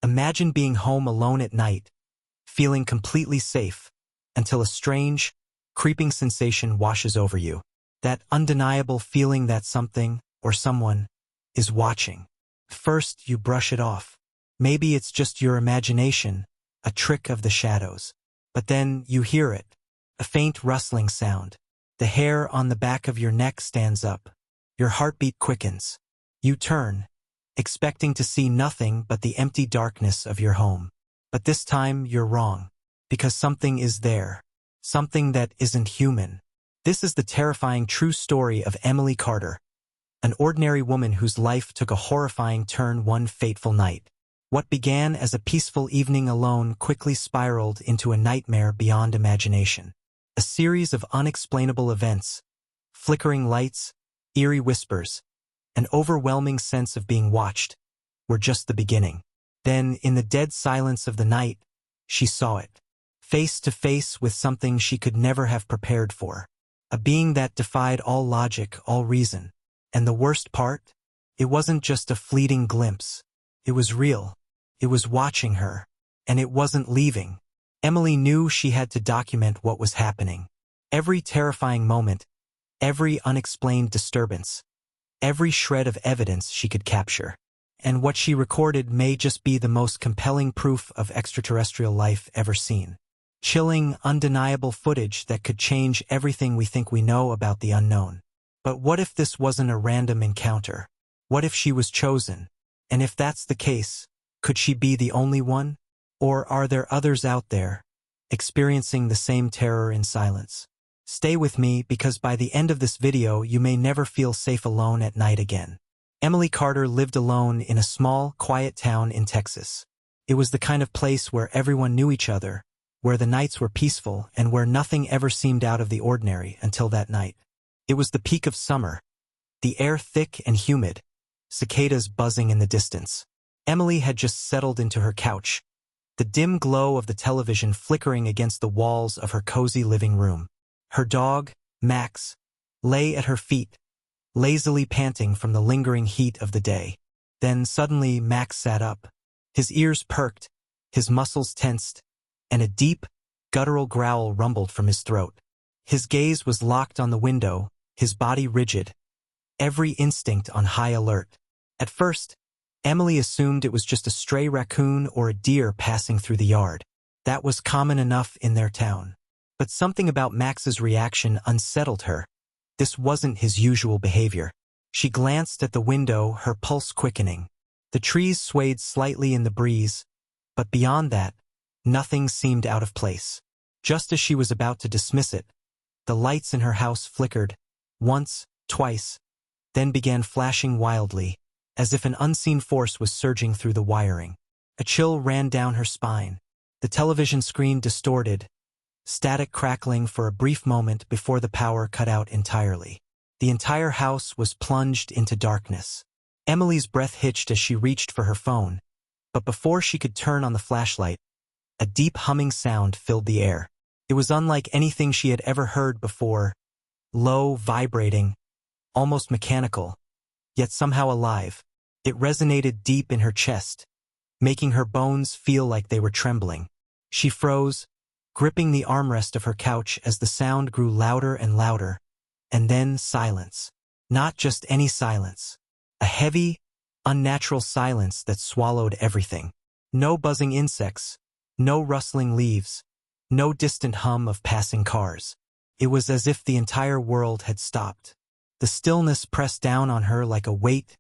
Imagine being home alone at night, feeling completely safe, until a strange, creeping sensation washes over you. That undeniable feeling that something, or someone, is watching. First, you brush it off. Maybe it's just your imagination, a trick of the shadows. But then you hear it, a faint rustling sound. The hair on the back of your neck stands up. Your heartbeat quickens. You turn, expecting to see nothing but the empty darkness of your home. But this time you're wrong, because something is there. Something that isn't human. This is the terrifying true story of Emily Carter, an ordinary woman whose life took a horrifying turn one fateful night. What began as a peaceful evening alone quickly spiraled into a nightmare beyond imagination. A series of unexplainable events, flickering lights, eerie whispers, an overwhelming sense of being watched, were just the beginning. Then, in the dead silence of the night, she saw it. Face to face with something she could never have prepared for. A being that defied all logic, all reason. And the worst part? It wasn't just a fleeting glimpse. It was real. It was watching her. And it wasn't leaving. Emily knew she had to document what was happening. Every terrifying moment, every unexplained disturbance, every shred of evidence she could capture. And what she recorded may just be the most compelling proof of extraterrestrial life ever seen. Chilling, undeniable footage that could change everything we think we know about the unknown. But what if this wasn't a random encounter? What if she was chosen? And if that's the case, could she be the only one? Or are there others out there, experiencing the same terror in silence? Stay with me, because by the end of this video you may never feel safe alone at night again. Emily Carter lived alone in a small, quiet town in Texas. It was the kind of place where everyone knew each other, where the nights were peaceful, and where nothing ever seemed out of the ordinary until that night. It was the peak of summer, the air thick and humid, cicadas buzzing in the distance. Emily had just settled into her couch, the dim glow of the television flickering against the walls of her cozy living room. Her dog, Max, lay at her feet, lazily panting from the lingering heat of the day. Then suddenly Max sat up. His ears perked, his muscles tensed, and a deep, guttural growl rumbled from his throat. His gaze was locked on the window, his body rigid, every instinct on high alert. At first, Emily assumed it was just a stray raccoon or a deer passing through the yard. That was common enough in their town. But something about Max's reaction unsettled her. This wasn't his usual behavior. She glanced at the window, her pulse quickening. The trees swayed slightly in the breeze, but beyond that, nothing seemed out of place. Just as she was about to dismiss it, the lights in her house flickered, once, twice, then began flashing wildly, as if an unseen force was surging through the wiring. A chill ran down her spine. The television screen distorted, static crackling for a brief moment before the power cut out entirely. The entire house was plunged into darkness. Emily's breath hitched as she reached for her phone, but before she could turn on the flashlight, a deep humming sound filled the air. It was unlike anything she had ever heard before, low, vibrating, almost mechanical, yet somehow alive. It resonated deep in her chest, making her bones feel like they were trembling. She froze, gripping the armrest of her couch as the sound grew louder and louder, and then silence. Not just any silence. A heavy, unnatural silence that swallowed everything. No buzzing insects, no rustling leaves, no distant hum of passing cars. It was as if the entire world had stopped. The stillness pressed down on her like a weight,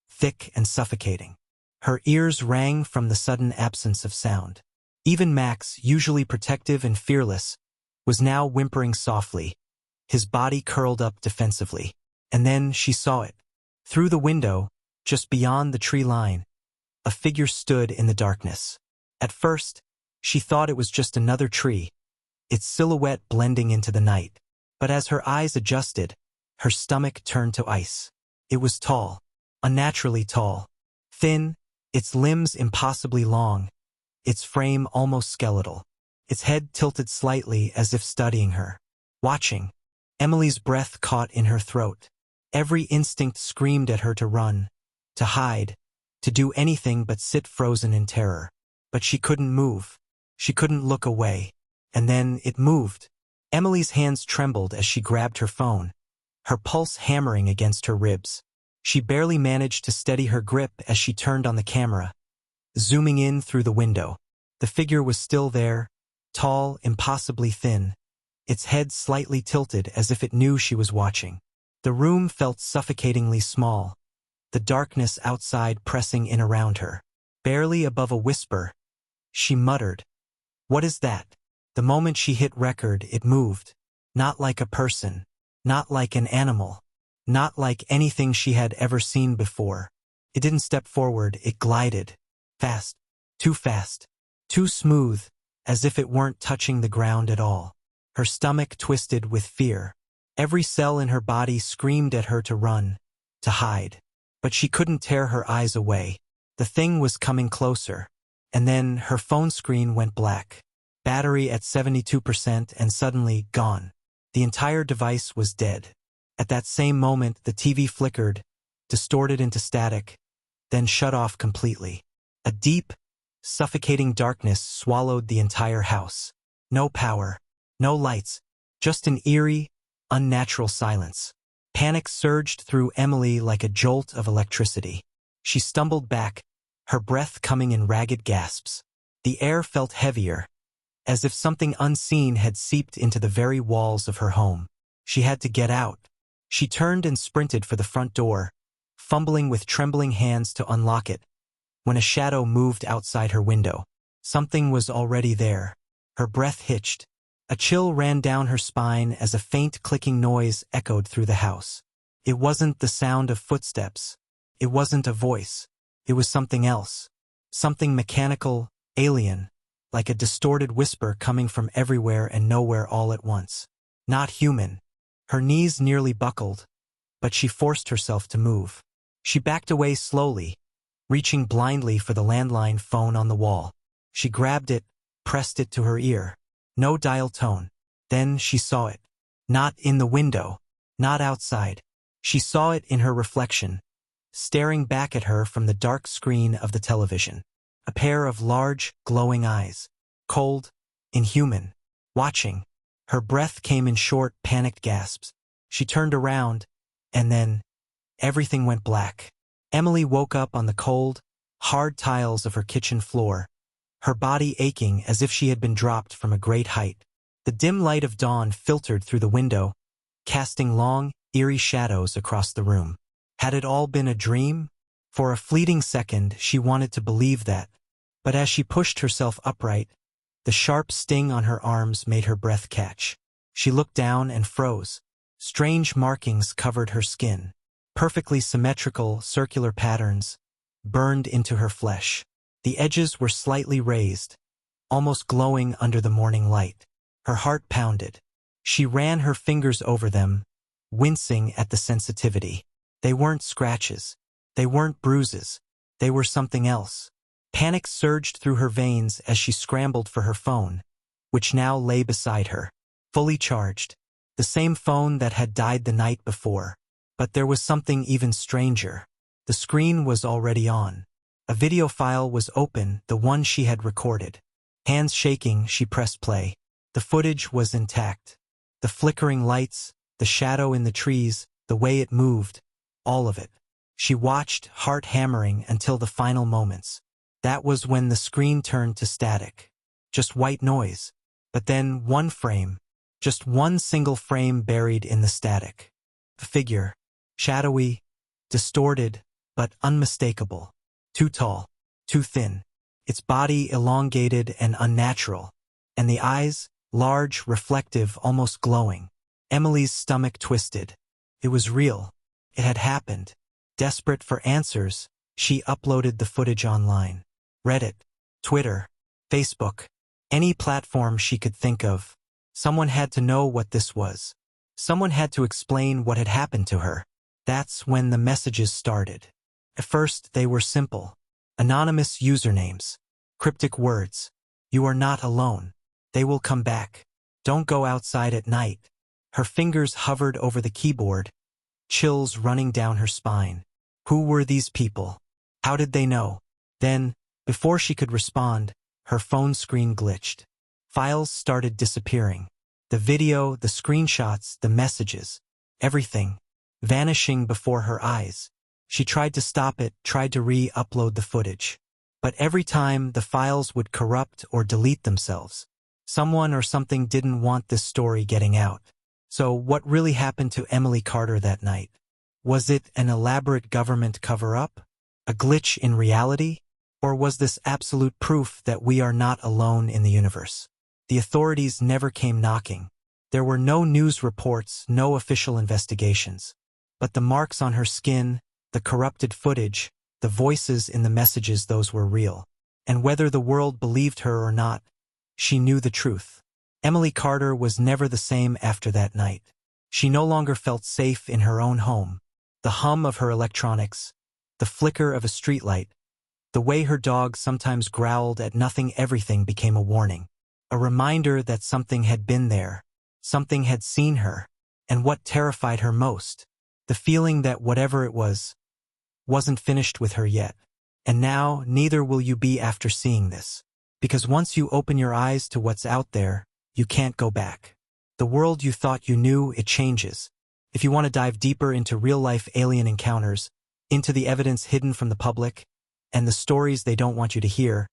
thick and suffocating. Her ears rang from the sudden absence of sound. Even Max, usually protective and fearless, was now whimpering softly, his body curled up defensively. And then she saw it. Through the window, just beyond the tree line, a figure stood in the darkness. At first, she thought it was just another tree, its silhouette blending into the night. But as her eyes adjusted, her stomach turned to ice. It was tall, unnaturally tall, thin, its limbs impossibly long, its frame almost skeletal. Its head tilted slightly as if studying her. Watching, Emily's breath caught in her throat. Every instinct screamed at her to run, to hide, to do anything but sit frozen in terror. But she couldn't move. She couldn't look away. And then it moved. Emily's hands trembled as she grabbed her phone, her pulse hammering against her ribs. She barely managed to steady her grip as she turned on the camera, zooming in through the window. The figure was still there, tall, impossibly thin, its head slightly tilted as if it knew she was watching. The room felt suffocatingly small, the darkness outside pressing in around her. Barely above a whisper, she muttered, "What is that?" The moment she hit record, it moved. Not like a person, not like an animal, not like anything she had ever seen before. It didn't step forward, it glided. Fast, too smooth, as if it weren't touching the ground at all. Her stomach twisted with fear. Every cell in her body screamed at her to run, to hide. But she couldn't tear her eyes away. The thing was coming closer. And then her phone screen went black. Battery at 72% and suddenly gone. The entire device was dead. At that same moment, the TV flickered, distorted into static, then shut off completely. A deep, suffocating darkness swallowed the entire house. No power, no lights, just an eerie, unnatural silence. Panic surged through Emily like a jolt of electricity. She stumbled back, her breath coming in ragged gasps. The air felt heavier, as if something unseen had seeped into the very walls of her home. She had to get out. She turned and sprinted for the front door, fumbling with trembling hands to unlock it, when a shadow moved outside her window. Something was already there. Her breath hitched. A chill ran down her spine as a faint clicking noise echoed through the house. It wasn't the sound of footsteps. It wasn't a voice. It was something else. Something mechanical, alien, like a distorted whisper coming from everywhere and nowhere all at once. Not human. Her knees nearly buckled, but she forced herself to move. She backed away slowly, reaching blindly for the landline phone on the wall. She grabbed it, pressed it to her ear. No dial tone. Then she saw it. Not in the window. Not outside. She saw it in her reflection, staring back at her from the dark screen of the television. A pair of large, glowing eyes. Cold, inhuman. Watching. Her breath came in short, panicked gasps. She turned around, and then everything went black. Emily woke up on the cold, hard tiles of her kitchen floor, her body aching as if she had been dropped from a great height. The dim light of dawn filtered through the window, casting long, eerie shadows across the room. Had it all been a dream? For a fleeting second, she wanted to believe that. But as she pushed herself upright, the sharp sting on her arms made her breath catch. She looked down and froze. Strange markings covered her skin. Perfectly symmetrical, circular patterns burned into her flesh. The edges were slightly raised, almost glowing under the morning light. Her heart pounded. She ran her fingers over them, wincing at the sensitivity. They weren't scratches. They weren't bruises. They were something else. Panic surged through her veins as she scrambled for her phone, which now lay beside her, fully charged. The same phone that had died the night before. But there was something even stranger. The screen was already on. A video file was open, the one she had recorded. Hands shaking, she pressed play. The footage was intact. The flickering lights, the shadow in the trees, the way it moved, all of it. She watched, heart hammering, until the final moments. That was when the screen turned to static. Just white noise. But then one frame. Just one single frame buried in the static. A figure. Shadowy, distorted, but unmistakable. Too tall, too thin. Its body elongated and unnatural. And the eyes, large, reflective, almost glowing. Emily's stomach twisted. It was real. It had happened. Desperate for answers, she uploaded the footage online. Reddit, Twitter, Facebook, any platform she could think of. Someone had to know what this was. Someone had to explain what had happened to her. That's when the messages started. At first, they were simple. Anonymous usernames. Cryptic words. You are not alone. They will come back. Don't go outside at night. Her fingers hovered over the keyboard, chills running down her spine. Who were these people? How did they know? Then, before she could respond, her phone screen glitched. Files started disappearing. The video, the screenshots, the messages, everything, vanishing before her eyes. She tried to stop it, tried to re-upload the footage. But every time, the files would corrupt or delete themselves. Someone or something didn't want this story getting out. So what really happened to Emily Carter that night? Was it an elaborate government cover-up? A glitch in reality? Or was this absolute proof that we are not alone in the universe? The authorities never came knocking. There were no news reports, no official investigations. But the marks on her skin, the corrupted footage, the voices in the messages, those were real. And whether the world believed her or not, she knew the truth. Emily Carter was never the same after that night. She no longer felt safe in her own home. The hum of her electronics, the flicker of a streetlight, the way her dog sometimes growled at nothing, everything became a warning. A reminder that something had been there, something had seen her, and what terrified her most, the feeling that whatever it was, wasn't finished with her yet. And now, neither will you be after seeing this. Because once you open your eyes to what's out there, you can't go back. The world you thought you knew, it changes. If you want to dive deeper into real-life alien encounters, into the evidence hidden from the public, and the stories they don't want you to hear,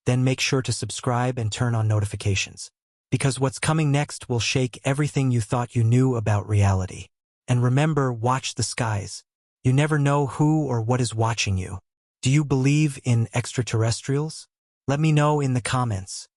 then make sure to subscribe and turn on notifications. Because what's coming next will shake everything you thought you knew about reality. And remember, watch the skies. You never know who or what is watching you. Do you believe in extraterrestrials? Let me know in the comments.